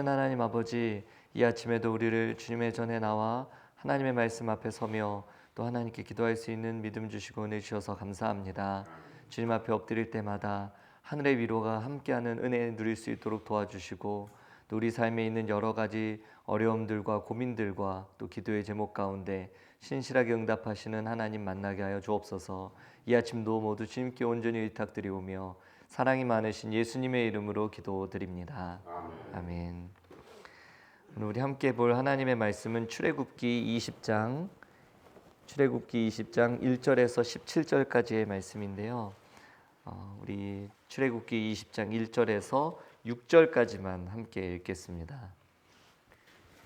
하나님 아버지, 이 아침에도 우리를 주님의 전에 나와 하나님의 말씀 앞에 서며 또 하나님께 기도할 수 있는 믿음 주시고 은혜 주셔서 감사합니다. 주님 앞에 엎드릴 때마다 하늘의 위로가 함께하는 은혜 누릴 수 있도록 도와주시고, 또 우리 삶에 있는 여러 가지 어려움들과 고민들과 또 기도의 제목 가운데 신실하게 응답하시는 하나님 만나게 하여 주옵소서. 이 아침도 모두 주님께 온전히 의탁드리오며 사랑이 많으신 예수님의 이름으로 기도드립니다. 아멘. 오늘 우리 함께 볼 하나님의 말씀은 출애굽기 20장 1절에서 17절까지의 말씀인데요. 우리 출애굽기 20장 1절에서 6절까지만 함께 읽겠습니다.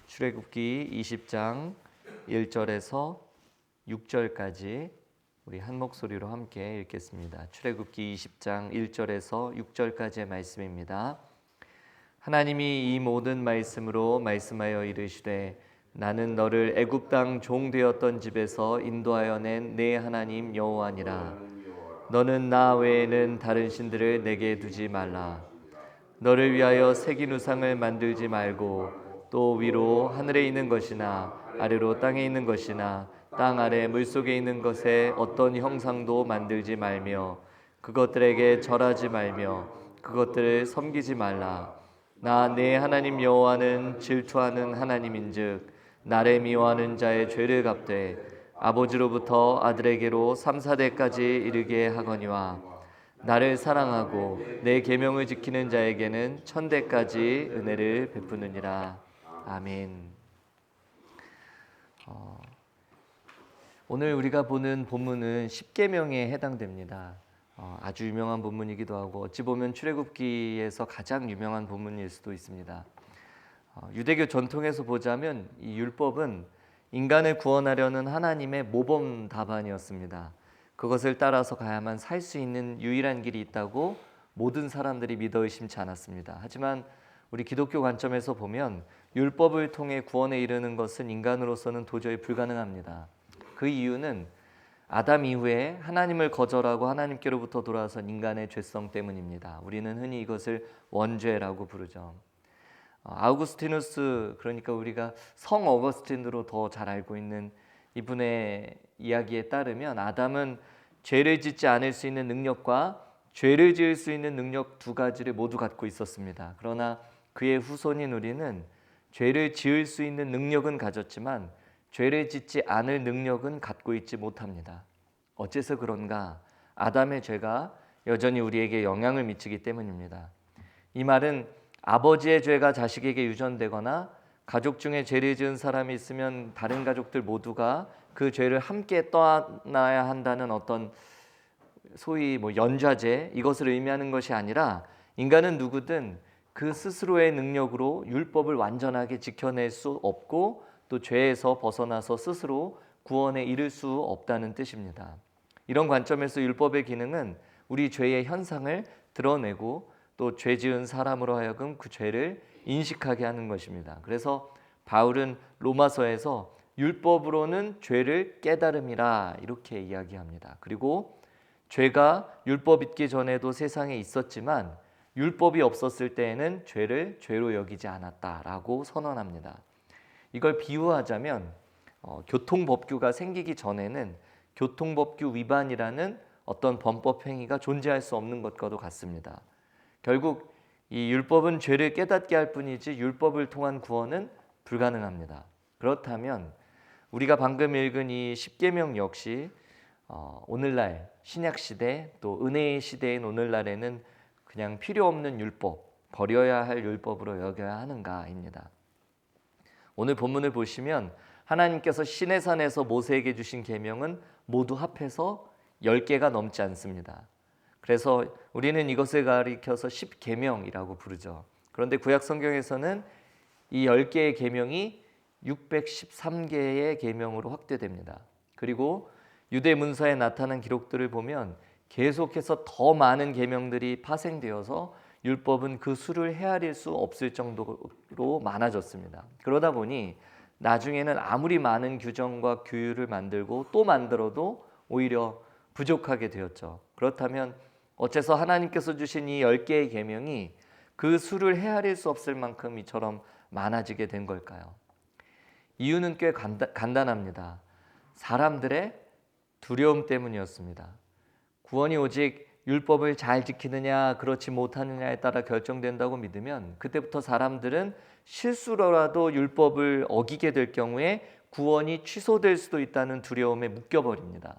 출애굽기 20장 1절에서 6절까지 우리 한 목소리로 함께 읽겠습니다. 출애굽기 20장 1절에서 6절까지의 말씀입니다. 하나님이 이 모든 말씀으로 말씀하여 이르시되, 나는 너를 애굽 땅 종 되었던 집에서 인도하여 낸 내 하나님 여호와니라. 너는 나 외에는 다른 신들을 내게 두지 말라. 너를 위하여 새긴 우상을 만들지 말고, 또 위로 하늘에 있는 것이나 아래로 땅에 있는 것이나 땅 아래 물속에 있는 것에 어떤 형상도 만들지 말며 그것들에게 절하지 말며 그것들을 섬기지 말라. 나 내 하나님 여호와는 질투하는 하나님인즉 나를 미워하는 자의 죄를 갚되 아버지로부터 아들에게로 3, 4대까지 이르게 하거니와, 나를 사랑하고 내 계명을 지키는 자에게는 1000대까지 은혜를 베푸느니라. 아멘. 오늘 우리가 보는 본문은 십계명에 해당됩니다. 아주 유명한 본문이기도 하고 어찌 보면 출애굽기에서 가장 유명한 본문일 수도 있습니다. 유대교 전통에서 보자면 이 율법은 인간을 구원하려는 하나님의 모범 답안이었습니다. 그것을 따라서 가야만 살 수 있는 유일한 길이 있다고 모든 사람들이 믿어 의심치 않았습니다. 하지만 우리 기독교 관점에서 보면 율법을 통해 구원에 이르는 것은 인간으로서는 도저히 불가능합니다. 그 이유는 아담 이후에 하나님을 거절하고 하나님께로부터 돌아선 인간의 죄성 때문입니다. 우리는 흔히 이것을 원죄라고 부르죠. 아우구스티누스, 그러니까 우리가 성 어거스틴으로 더 잘 알고 있는 이분의 이야기에 따르면 아담은 죄를 짓지 않을 수 있는 능력과 죄를 지을 수 있는 능력 두 가지를 모두 갖고 있었습니다. 그러나 그의 후손인 우리는 죄를 지을 수 있는 능력은 가졌지만 죄를 짓지 않을 능력은 갖고 있지 못합니다. 어째서 그런가? 아담의 죄가 여전히 우리에게 영향을 미치기 때문입니다. 이 말은 아버지의 죄가 자식에게 유전되거나 가족 중에 죄를 지은 사람이 있으면 다른 가족들 모두가 그 죄를 함께 떠나야 한다는 어떤 소위 연좌제, 이것을 의미하는 것이 아니라, 인간은 누구든 그 스스로의 능력으로 율법을 완전하게 지켜낼 수 없고 또 죄에서 벗어나서 스스로 구원에 이를 수 없다는 뜻입니다. 이런 관점에서 율법의 기능은 우리 죄의 현상을 드러내고 또 죄 지은 사람으로 하여금 그 죄를 인식하게 하는 것입니다. 그래서 바울은 로마서에서 율법으로는 죄를 깨달음이라 이렇게 이야기합니다. 그리고 죄가 율법 있기 전에도 세상에 있었지만 율법이 없었을 때에는 죄를 죄로 여기지 않았다라고 선언합니다. 이걸 비유하자면 교통법규가 생기기 전에는 교통법규 위반이라는 어떤 범법 행위가 존재할 수 없는 것과도 같습니다. 결국 이 율법은 죄를 깨닫게 할 뿐이지 율법을 통한 구원은 불가능합니다. 그렇다면 우리가 방금 읽은 이 십계명 역시 오늘날 신약시대 또 은혜의 시대인 오늘날에는 그냥 필요 없는 율법, 버려야 할 율법으로 여겨야 하는가입니다. 오늘 본문을 보시면 하나님께서 시내산에서 모세에게 주신 계명은 모두 합해서 10개가 넘지 않습니다. 그래서 우리는 이것을 가리켜서 십계명이라고 부르죠. 그런데 구약 성경에서는 이 10개의 계명이 613개의 계명으로 확대됩니다. 그리고 유대 문서에 나타난 기록들을 보면 계속해서 더 많은 계명들이 파생되어서 율법은 그 수를 헤아릴 수 없을 정도로 많아졌습니다. 그러다 보니 나중에는 아무리 많은 규정과 규율을 만들고 또 만들어도 오히려 부족하게 되었죠. 그렇다면 어째서 하나님께서 주신 이 10개의 계명이 그 수를 헤아릴 수 없을 만큼 이처럼 많아지게 된 걸까요? 이유는 꽤 간단합니다. 사람들의 두려움 때문이었습니다. 구원이 오직 율법을 잘 지키느냐 그렇지 못하느냐에 따라 결정된다고 믿으면 그때부터 사람들은 실수로라도 율법을 어기게 될 경우에 구원이 취소될 수도 있다는 두려움에 묶여버립니다.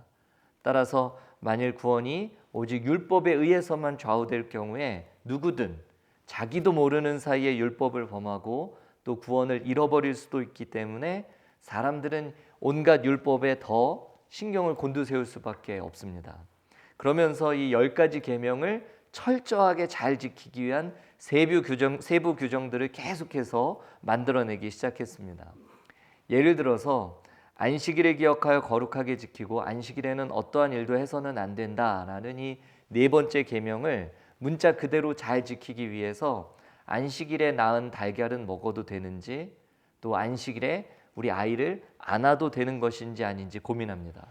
따라서 만일 구원이 오직 율법에 의해서만 좌우될 경우에 누구든 자기도 모르는 사이에 율법을 범하고 또 구원을 잃어버릴 수도 있기 때문에 사람들은 온갖 율법에 더 신경을 곤두세울 수밖에 없습니다. 그러면서 이 10가지 계명을 철저하게 잘 지키기 위한 세부 규정들을 계속해서 만들어내기 시작했습니다. 예를 들어서 안식일을 기억하여 거룩하게 지키고 안식일에는 어떠한 일도 해서는 안 된다라는 이 4번째 계명을 문자 그대로 잘 지키기 위해서 안식일에 낳은 달걀은 먹어도 되는지 또 안식일에 우리 아이를 안아도 되는 것인지 아닌지 고민합니다.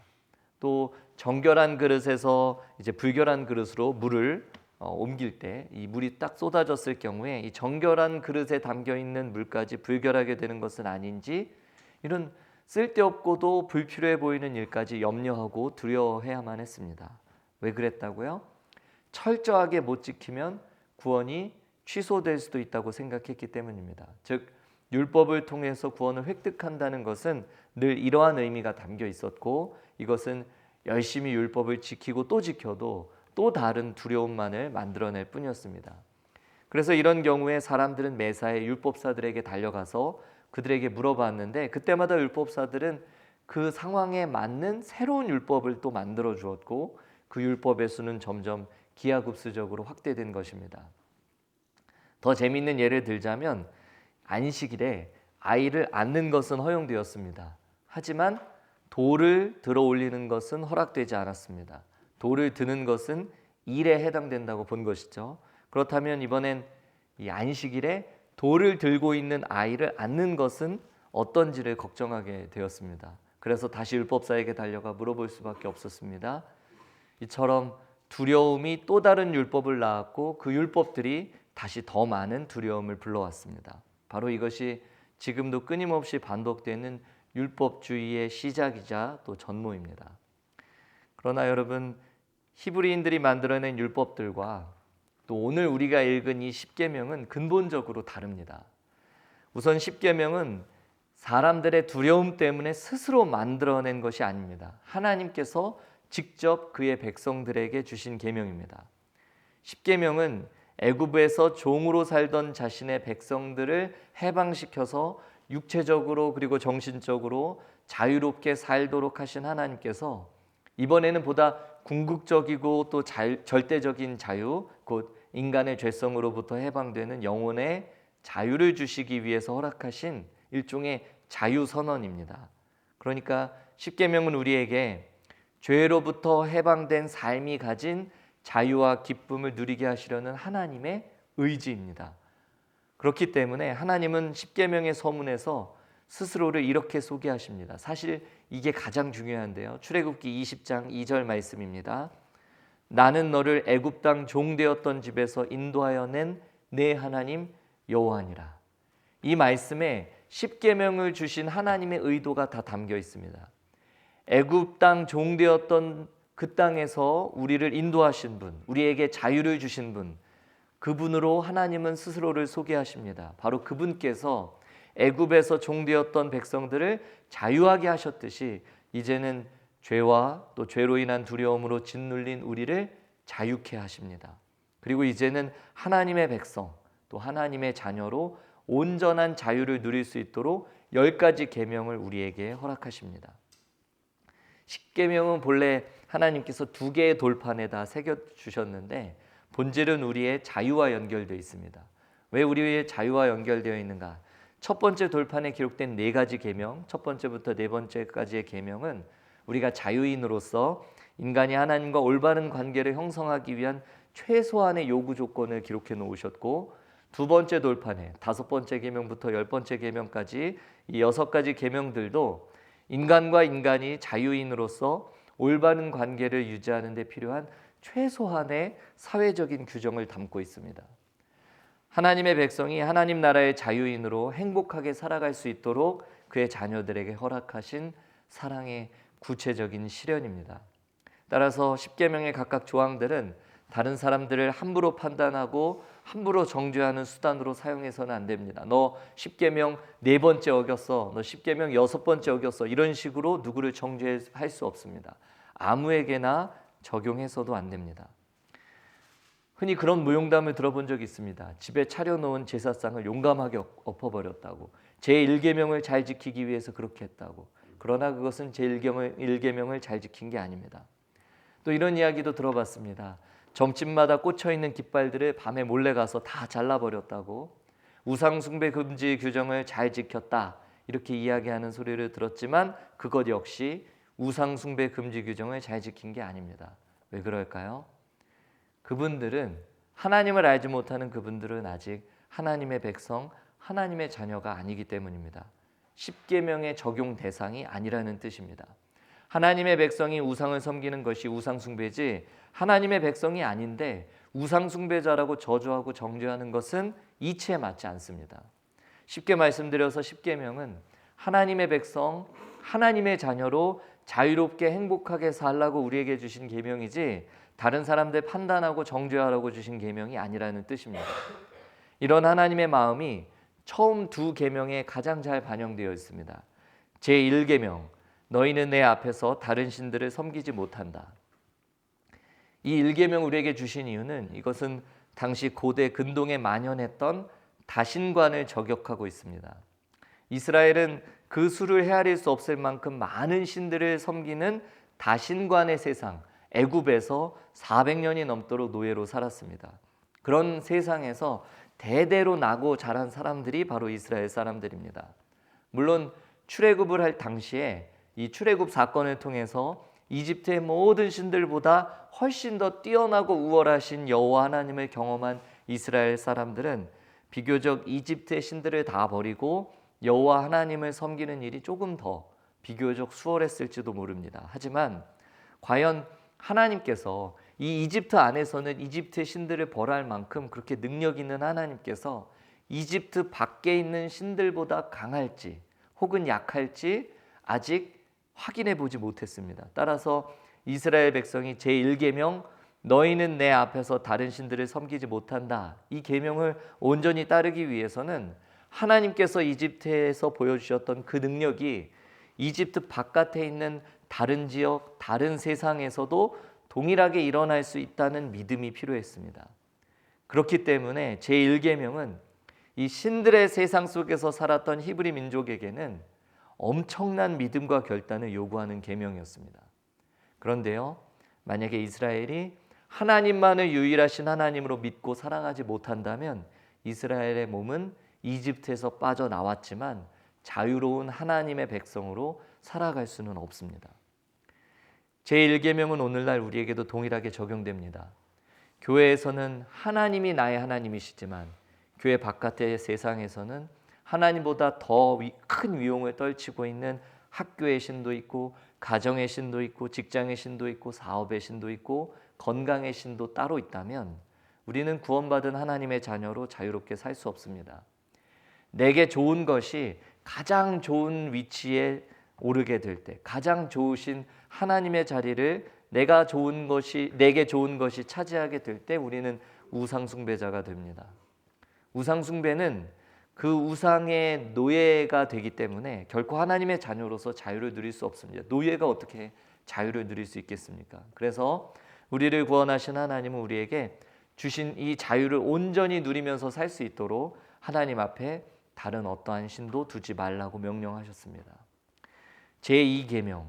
또 정결한 그릇에서 이제 불결한 그릇으로 물을 옮길 때 이 물이 딱 쏟아졌을 경우에 이 정결한 그릇에 담겨 있는 물까지 불결하게 되는 것은 아닌지 이런 쓸데없고도 불필요해 보이는 일까지 염려하고 두려워해야만 했습니다. 왜 그랬다고요? 철저하게 못 지키면 구원이 취소될 수도 있다고 생각했기 때문입니다. 즉 율법을 통해서 구원을 획득한다는 것은 늘 이러한 의미가 담겨 있었고 이것은 열심히 율법을 지키고 또 지켜도 또 다른 두려움만을 만들어낼 뿐이었습니다. 그래서 이런 경우에 사람들은 매사에 율법사들에게 달려가서 그들에게 물어봤는데 그때마다 율법사들은 그 상황에 맞는 새로운 율법을 또 만들어 주었고 그 율법의 수는 점점 기하급수적으로 확대된 것입니다. 더 재미있는 예를 들자면 안식일에 아이를 안는 것은 허용되었습니다. 하지만 돌을 들어 올리는 것은 허락되지 않았습니다. 돌을 드는 것은 일에 해당된다고 본 것이죠. 그렇다면 이번엔 이 안식일에 돌을 들고 있는 아이를 안는 것은 어떤지를 걱정하게 되었습니다. 그래서 다시 율법사에게 달려가 물어볼 수밖에 없었습니다. 이처럼 두려움이 또 다른 율법을 낳았고 그 율법들이 다시 더 많은 두려움을 불러왔습니다. 바로 이것이 지금도 끊임없이 반복되는 율법주의의 시작이자 또 전모입니다. 그러나 여러분, 히브리인들이 만들어낸 율법들과 또 오늘 우리가 읽은 이 십계명은 근본적으로 다릅니다. 우선 십계명은 사람들의 두려움 때문에 스스로 만들어낸 것이 아닙니다. 하나님께서 직접 그의 백성들에게 주신 계명입니다. 십계명은 애굽에서 종으로 살던 자신의 백성들을 해방시켜서 육체적으로 그리고 정신적으로 자유롭게 살도록 하신 하나님께서 이번에는 보다 궁극적이고 또 절대적인 자유, 곧 인간의 죄성으로부터 해방되는 영혼의 자유를 주시기 위해서 허락하신 일종의 자유선언입니다. 그러니까 십계명은 우리에게 죄로부터 해방된 삶이 가진 자유와 기쁨을 누리게 하시려는 하나님의 의지입니다. 그렇기 때문에 하나님은 십계명의 서문에서 스스로를 이렇게 소개하십니다. 사실 이게 가장 중요한데요. 출애굽기 20장 2절 말씀입니다. 나는 너를 애굽 땅 종되었던 집에서 인도하여 낸 내 하나님 여호와니라. 이 말씀에 십계명을 주신 하나님의 의도가 다 담겨 있습니다. 애굽 땅 종되었던 그 땅에서 우리를 인도하신 분, 우리에게 자유를 주신 분, 그분으로 하나님은 스스로를 소개하십니다. 바로 그분께서 애굽에서 종되었던 백성들을 자유하게 하셨듯이 이제는 죄와 또 죄로 인한 두려움으로 짓눌린 우리를 자유케 하십니다. 그리고 이제는 하나님의 백성, 또 하나님의 자녀로 온전한 자유를 누릴 수 있도록 10가지 계명을 우리에게 허락하십니다. 십계명은 본래 하나님께서 2개의 돌판에다 새겨주셨는데 본질은 우리의 자유와 연결되어 있습니다. 왜 우리의 자유와 연결되어 있는가? 첫 번째 돌판에 기록된 4가지 계명, 첫 번째부터 4번째까지의 계명은 우리가 자유인으로서 인간이 하나님과 올바른 관계를 형성하기 위한 최소한의 요구 조건을 기록해 놓으셨고, 두 번째 돌판에 5번째 계명부터 10번째 계명까지 이 6가지 계명들도 인간과 인간이 자유인으로서 올바른 관계를 유지하는 데 필요한 최소한의 사회적인 규정을 담고 있습니다. 하나님의 백성이 하나님 나라의 자유인으로 행복하게 살아갈 수 있도록 그의 자녀들에게 허락하신 사랑의 구체적인 실현입니다. 따라서 십계명의 각각 조항들은 다른 사람들을 함부로 판단하고 함부로 정죄하는 수단으로 사용해서는 안 됩니다. 너 십계명 4번째 어겼어. 너 십계명 6번째 어겼어. 이런 식으로 누구를 정죄할 수 없습니다. 아무에게나 적용해서도 안 됩니다. 흔히 그런 무용담을 들어본 적이 있습니다. 집에 차려놓은 제사상을 용감하게 엎어버렸다고. 제1계명을 잘 지키기 위해서 그렇게 했다고. 그러나 그것은 제1계명을 잘 지킨 게 아닙니다. 또 이런 이야기도 들어봤습니다. 점집마다 꽂혀있는 깃발들을 밤에 몰래 가서 다 잘라버렸다고. 우상숭배 금지 규정을 잘 지켰다 이렇게 이야기하는 소리를 들었지만 그것 역시 우상숭배 금지 규정을 잘 지킨 게 아닙니다. 왜 그럴까요? 그분들은 하나님을 알지 못하는 그분들은 아직 하나님의 백성, 하나님의 자녀가 아니기 때문입니다. 십계명의 적용 대상이 아니라는 뜻입니다. 하나님의 백성이 우상을 섬기는 것이 우상숭배지 하나님의 백성이 아닌데 우상숭배자라고 저주하고 정죄하는 것은 이치에 맞지 않습니다. 쉽게 말씀드려서 십계명은 하나님의 백성, 하나님의 자녀로 자유롭게 행복하게 살라고 우리에게 주신 계명이지 다른 사람들 판단하고 정죄하라고 주신 계명이 아니라는 뜻입니다. 이런 하나님의 마음이 처음 2계명에 가장 잘 반영되어 있습니다. 제1계명 너희는 내 앞에서 다른 신들을 섬기지 못한다. 이 1계명 우리에게 주신 이유는 이것은 당시 고대 근동에 만연했던 다신관을 저격하고 있습니다. 이스라엘은 그 수를 헤아릴 수 없을 만큼 많은 신들을 섬기는 다신관의 세상, 애굽에서 400년이 넘도록 노예로 살았습니다. 그런 세상에서 대대로 나고 자란 사람들이 바로 이스라엘 사람들입니다. 물론 출애굽을 할 당시에 이 출애굽 사건을 통해서 이집트의 모든 신들보다 훨씬 더 뛰어나고 우월하신 여호와 하나님을 경험한 이스라엘 사람들은 비교적 이집트의 신들을 다 버리고 여호와 하나님을 섬기는 일이 조금 더 비교적 수월했을지도 모릅니다. 하지만 과연 하나님께서 이 이집트 안에서는 이집트의 신들을 벌할 만큼 그렇게 능력 있는 하나님께서 이집트 밖에 있는 신들보다 강할지 혹은 약할지 아직 확인해 보지 못했습니다. 따라서 이스라엘 백성이 제1계명 너희는 내 앞에서 다른 신들을 섬기지 못한다. 이 계명을 온전히 따르기 위해서는 하나님께서 이집트에서 보여주셨던 그 능력이 이집트 바깥에 있는 다른 지역, 다른 세상에서도 동일하게 일어날 수 있다는 믿음이 필요했습니다. 그렇기 때문에 제1계명은 이 신들의 세상 속에서 살았던 히브리 민족에게는 엄청난 믿음과 결단을 요구하는 계명이었습니다. 그런데요, 만약에 이스라엘이 하나님만을 유일하신 하나님으로 믿고 사랑하지 못한다면 이스라엘의 몸은 이집트에서 빠져나왔지만 자유로운 하나님의 백성으로 살아갈 수는 없습니다. 제1계명은 오늘날 우리에게도 동일하게 적용됩니다. 교회에서는 하나님이 나의 하나님이시지만 교회 바깥의 세상에서는 하나님보다 더 큰 위용을 떨치고 있는 학교의 신도 있고 가정의 신도 있고 직장의 신도 있고 사업의 신도 있고 건강의 신도 따로 있다면 우리는 구원받은 하나님의 자녀로 자유롭게 살 수 없습니다. 내게 좋은 것이 가장 좋은 위치에 오르게 될 때, 가장 좋으신 하나님의 자리를 내게 좋은 것이 차지하게 될 때 우리는 우상숭배자가 됩니다. 우상숭배는 그 우상의 노예가 되기 때문에 결코 하나님의 자녀로서 자유를 누릴 수 없습니다. 노예가 어떻게 자유를 누릴 수 있겠습니까? 그래서 우리를 구원하신 하나님은 우리에게 주신 이 자유를 온전히 누리면서 살 수 있도록 하나님 앞에 다른 어떠한 신도 두지 말라고 명령하셨습니다. 제2계명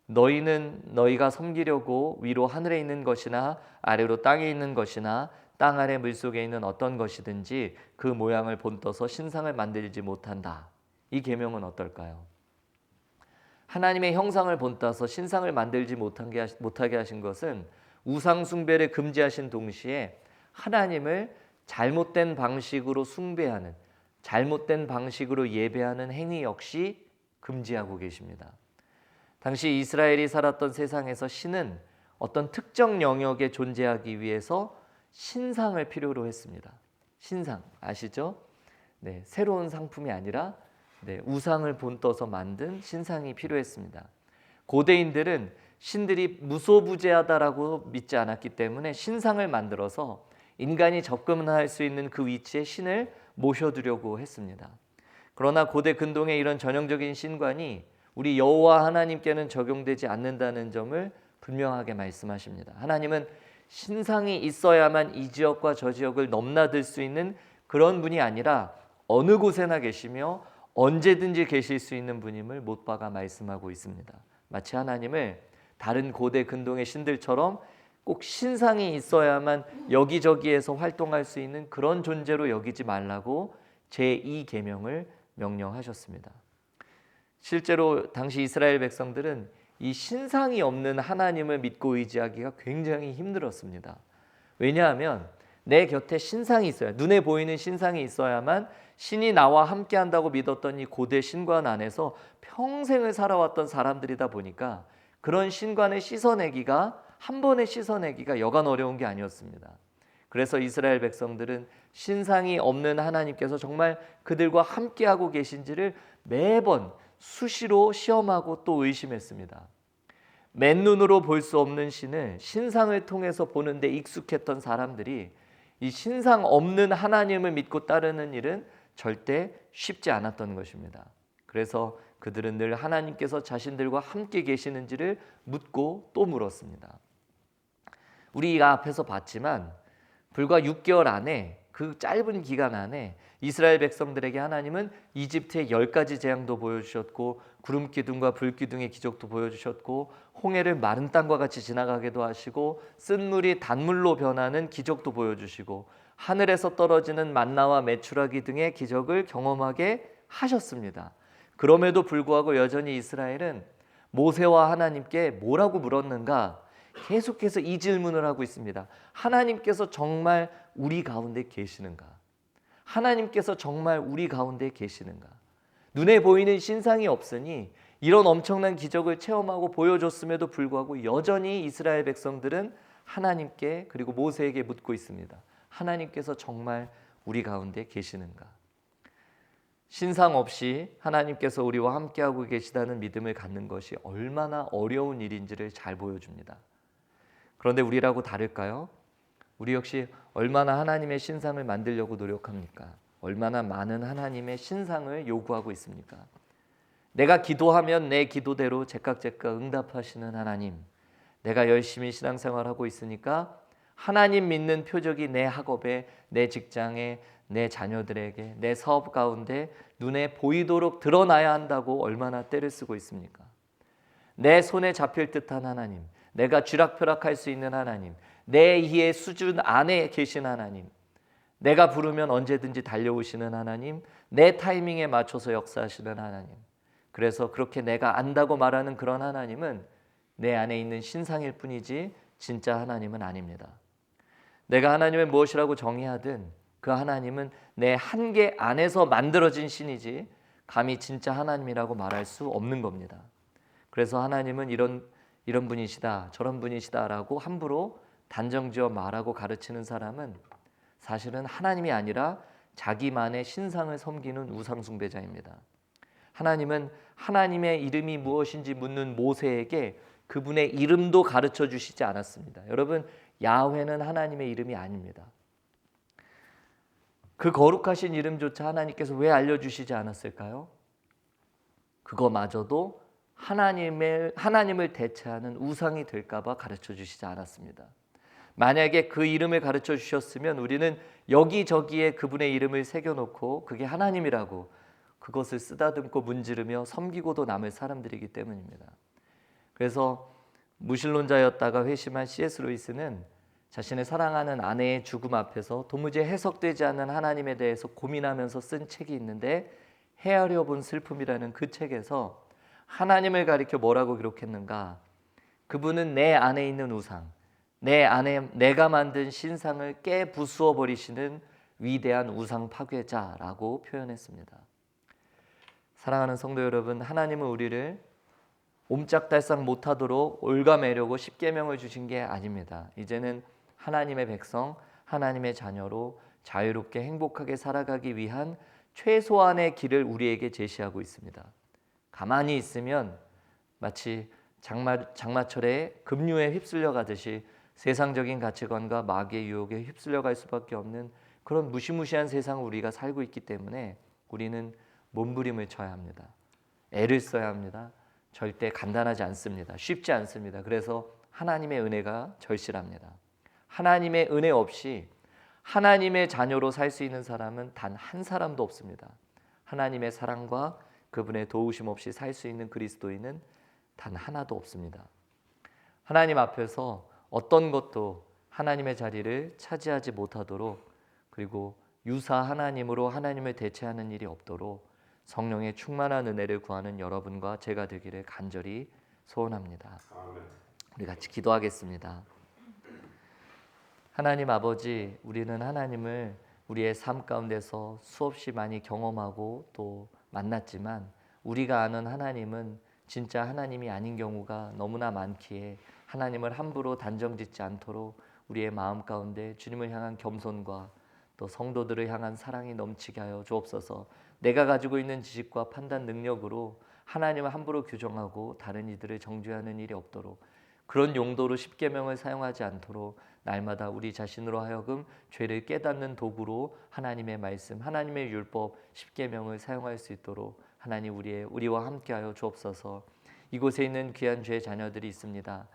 너희는 너희가 섬기려고 위로 하늘에 있는 것이나 아래로 땅에 있는 것이나 땅 아래 물속에 있는 어떤 것이든지 그 모양을 본떠서 신상을 만들지 못한다. 이 계명은 어떨까요? 하나님의 형상을 본따서 신상을 만들지 못하게 하신 것은 우상 숭배를 금지하신 동시에 하나님을 잘못된 방식으로 숭배하는, 잘못된 방식으로 예배하는 행위 역시 금지하고 계십니다. 당시 이스라엘이 살았던 세상에서 신은 어떤 특정 영역에 존재하기 위해서 신상을 필요로 했습니다. 신상 아시죠? 네, 새로운 상품이 아니라 우상을 본떠서 만든 신상이 필요했습니다. 고대인들은 신들이 무소부재하다라고 믿지 않았기 때문에 신상을 만들어서 인간이 접근할 수 있는 그 위치에 신을 모셔두려고 했습니다. 그러나 고대 근동의 이런 전형적인 신관이 우리 여호와 하나님께는 적용되지 않는다는 점을 분명하게 말씀하십니다. 하나님은 신상이 있어야만 이 지역과 저 지역을 넘나들 수 있는 그런 분이 아니라 어느 곳에나 계시며 언제든지 계실 수 있는 분임을 못 박아 말씀하고 있습니다. 마치 하나님을 다른 고대 근동의 신들처럼 꼭 신상이 있어야만 여기저기에서 활동할 수 있는 그런 존재로 여기지 말라고 제2계명을 명령하셨습니다. 실제로 당시 이스라엘 백성들은 이 신상이 없는 하나님을 믿고 의지하기가 굉장히 힘들었습니다. 왜냐하면 내 곁에 신상이 있어야, 눈에 보이는 신상이 있어야만 신이 나와 함께 한다고 믿었던 이 고대 신관 안에서 평생을 살아왔던 사람들이다 보니까 그런 신관을 씻어내기가, 한 번에 씻어내기가 여간 어려운 게 아니었습니다. 그래서 이스라엘 백성들은 신상이 없는 하나님께서 정말 그들과 함께하고 계신지를 매번 수시로 시험하고 또 의심했습니다. 맨눈으로 볼 수 없는 신을 신상을 통해서 보는데 익숙했던 사람들이 이 신상 없는 하나님을 믿고 따르는 일은 절대 쉽지 않았던 것입니다. 그래서 그들은 늘 하나님께서 자신들과 함께 계시는지를 묻고 또 물었습니다. 우리가 앞에서 봤지만 불과 6개월 안에, 그 짧은 기간 안에 이스라엘 백성들에게 하나님은 이집트의 10가지 재앙도 보여주셨고 구름 기둥과 불 기둥의 기적도 보여주셨고 홍해를 마른 땅과 같이 지나가게도 하시고 쓴 물이 단물로 변하는 기적도 보여주시고 하늘에서 떨어지는 만나와 메추라기 등의 기적을 경험하게 하셨습니다. 그럼에도 불구하고 여전히 이스라엘은 모세와 하나님께 뭐라고 물었는가? 계속해서 이 질문을 하고 있습니다. 하나님께서 정말 우리 가운데 계시는가? 하나님께서 정말 우리 가운데 계시는가? 눈에 보이는 신상이 없으니 이런 엄청난 기적을 체험하고 보여줬음에도 불구하고 여전히 이스라엘 백성들은 하나님께, 그리고 모세에게 묻고 있습니다. 하나님께서 정말 우리 가운데 계시는가? 신상 없이 하나님께서 우리와 함께하고 계시다는 믿음을 갖는 것이 얼마나 어려운 일인지를 잘 보여줍니다. 그런데 우리라고 다를까요? 우리 역시 얼마나 하나님의 신상을 만들려고 노력합니까? 얼마나 많은 하나님의 신상을 요구하고 있습니까? 내가 기도하면 내 기도대로 제각 응답하시는 하나님, 내가 열심히 신앙생활하고 있으니까 하나님 믿는 표적이 내 학업에, 내 직장에, 내 자녀들에게, 내 사업 가운데 눈에 보이도록 드러나야 한다고 얼마나 떼를 쓰고 있습니까? 내 손에 잡힐 듯한 하나님, 내가 쥐락펴락할 수 있는 하나님, 내 이해 수준 안에 계신 하나님, 내가 부르면 언제든지 달려오시는 하나님, 내 타이밍에 맞춰서 역사하시는 하나님. 그래서 그렇게 내가 안다고 말하는 그런 하나님은 내 안에 있는 신상일 뿐이지 진짜 하나님은 아닙니다. 내가 하나님을 무엇이라고 정의하든 그 하나님은 내 한계 안에서 만들어진 신이지 감히 진짜 하나님이라고 말할 수 없는 겁니다. 그래서 하나님은 이런 분이시다, 저런 분이시다라고 함부로 단정지어 말하고 가르치는 사람은 사실은 하나님이 아니라 자기만의 신상을 섬기는 우상숭배자입니다. 하나님은 하나님의 이름이 무엇인지 묻는 모세에게 그분의 이름도 가르쳐 주시지 않았습니다. 여러분, 야훼는 하나님의 이름이 아닙니다. 그 거룩하신 이름조차 하나님께서 왜 알려주시지 않았을까요? 그거마저도 하나님을 대체하는 우상이 될까 봐 가르쳐 주시지 않았습니다. 만약에 그 이름을 가르쳐 주셨으면 우리는 여기저기에 그분의 이름을 새겨놓고 그게 하나님이라고 그것을 쓰다듬고 문지르며 섬기고도 남을 사람들이기 때문입니다. 그래서 무신론자였다가 회심한 C.S. 루이스는 자신의 사랑하는 아내의 죽음 앞에서 도무지 해석되지 않는 하나님에 대해서 고민하면서 쓴 책이 있는데 헤아려 본 슬픔이라는 그 책에서 하나님을 가리켜 뭐라고 기록했는가? 그분은 내 안에 있는 우상, 내 안에 내가 만든 신상을 깨부수어 버리시는 위대한 우상 파괴자라고 표현했습니다. 사랑하는 성도 여러분, 하나님은 우리를 옴짝달싹 못하도록 올가매려고 십계명을 주신 게 아닙니다. 이제는 하나님의 백성, 하나님의 자녀로 자유롭게 행복하게 살아가기 위한 최소한의 길을 우리에게 제시하고 있습니다. 가만히 있으면 마치 장마철에 급류에 휩쓸려 가듯이 세상적인 가치관과 마귀의 유혹에 휩쓸려 갈 수밖에 없는 그런 무시무시한 세상을 우리가 살고 있기 때문에 우리는 몸부림을 쳐야 합니다. 애를 써야 합니다. 절대 간단하지 않습니다. 쉽지 않습니다. 그래서 하나님의 은혜가 절실합니다. 하나님의 은혜 없이 하나님의 자녀로 살 수 있는 사람은 단 한 사람도 없습니다. 하나님의 사랑과 그분의 도우심 없이 살 수 있는 그리스도인은 단 하나도 없습니다. 하나님 앞에서 어떤 것도 하나님의 자리를 차지하지 못하도록, 그리고 유사 하나님으로 하나님을 대체하는 일이 없도록 성령의 충만한 은혜를 구하는 여러분과 제가 되기를 간절히 소원합니다. 우리 같이 기도하겠습니다. 하나님 아버지, 우리는 하나님을 우리의 삶 가운데서 수없이 많이 경험하고 또 만났지만 우리가 아는 하나님은 진짜 하나님이 아닌 경우가 너무나 많기에 하나님을 함부로 단정짓지 않도록 우리의 마음 가운데 주님을 향한 겸손과 또 성도들을 향한 사랑이 넘치게 하여 주옵소서. 내가 가지고 있는 지식과 판단 능력으로 하나님을 함부로 규정하고 다른 이들을 정죄하는 일이 없도록, 그런 용도로 십계명을 사용하지 않도록 날마다 우리 자신으로 하여금 죄를 깨닫는 도구로 하나님의 말씀, 하나님의 율법, 십계명을 사용할 수 있도록 하나님 우리와 함께하여 주옵소서. 이곳에 있는 귀한 죄의 자녀들이 있습니다.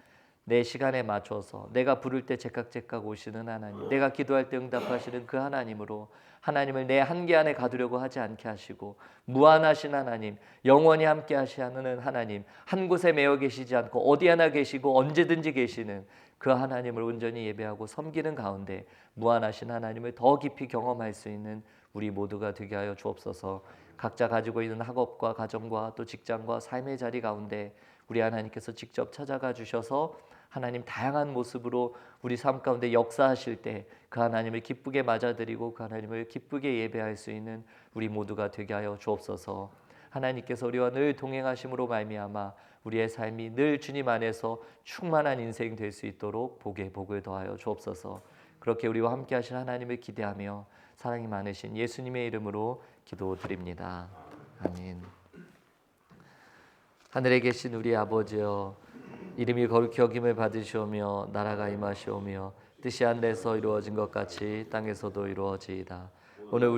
내 시간에 맞춰서 내가 부를 때 제깍제깍 오시는 하나님, 내가 기도할 때 응답하시는 그 하나님으로 하나님을 내 한계 안에 가두려고 하지 않게 하시고, 무한하신 하나님, 영원히 함께 하시는 하나님, 한 곳에 매여 계시지 않고 어디 하나 계시고 언제든지 계시는 그 하나님을 온전히 예배하고 섬기는 가운데 무한하신 하나님을 더 깊이 경험할 수 있는 우리 모두가 되게 하여 주옵소서. 각자 가지고 있는 학업과 가정과 또 직장과 삶의 자리 가운데 우리 하나님께서 직접 찾아가 주셔서 하나님 다양한 모습으로 우리 삶 가운데 역사하실 때 그 하나님을 기쁘게 맞아들이고 그 하나님을 기쁘게 예배할 수 있는 우리 모두가 되게 하여 주옵소서. 하나님께서 우리와 늘 동행하심으로 말미암아 우리의 삶이 늘 주님 안에서 충만한 인생 될 수 있도록 복에 복을 더하여 주옵소서. 그렇게 우리와 함께 하신 하나님을 기대하며 사랑이 많으신 예수님의 이름으로 기도드립니다. 아멘. 하늘에 계신 우리 아버지여, 이름이 거룩히 여김을 받으시오며 나라가 임하시오며 뜻이 하늘에서 이루어진 것 같이 땅에서도 이루어지이다. 오늘 우리